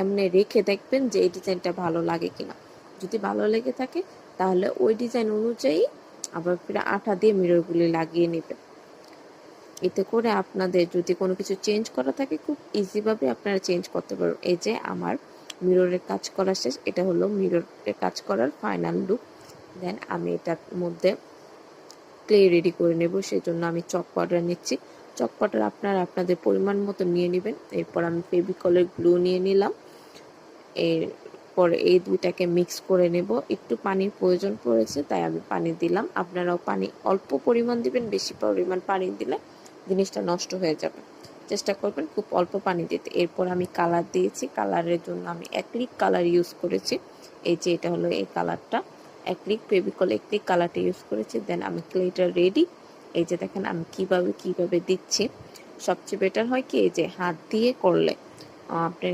এমনি রেখে দেখবেন যে এই ডিজাইনটা ভালো লাগে কিনা। যদি ভালো লেগে থাকে তাহলে ওই ডিজাইন অনুযায়ী আবার ফিরে আঠা দিয়ে মিররগুলি লাগিয়ে নেবেন। এতে করে আপনাদের যদি কোনো কিছু চেঞ্জ করা থাকে খুব ইজিভাবে আপনারা চেঞ্জ করতে পারবেন। এই যে আমার মিররের কাজ করা শেষ, এটা হলো মিররের কাজ করার ফাইনাল লুক। দেন আমি এটার মধ্যে ক্লে রেডি করে নেব, সেজন্য আমি চক পাউডার নিচ্ছি। চক পাউডার আপনারা আপনাদের পরিমাণ মতো নিয়ে নেবেন। এরপর আমি ফেভিকলের গ্লু নিয়ে নিলাম। এরপরে এই দুইটাকে মিক্স করে নেব। একটু পানির প্রয়োজন পড়েছে তাই আমি পানি দিলাম। আপনারাও পানি অল্প পরিমাণ দিবেন, বেশি পরিমাণ পানি দিলে জিনিসটা নষ্ট হয়ে যাবে। চেষ্টা করবেন খুব অল্প পানি দিতে। এরপর আমি কালার দিয়েছি, কালারের জন্য আমি অ্যাক্রিলিক কালার ইউজ করেছি। এই যে এটা হলো এই কালারটা, অ্যাক্রিলিক ফেভিকল অ্যাক্রিলিক কালারটা ইউজ করেছি। দেন আমি ক্লেটা রেডি। এই যে দেখেন আমি কিভাবে দিচ্ছি। সবচেয়ে বেটার হয় কি এই যে হাত দিয়ে করলে আপনি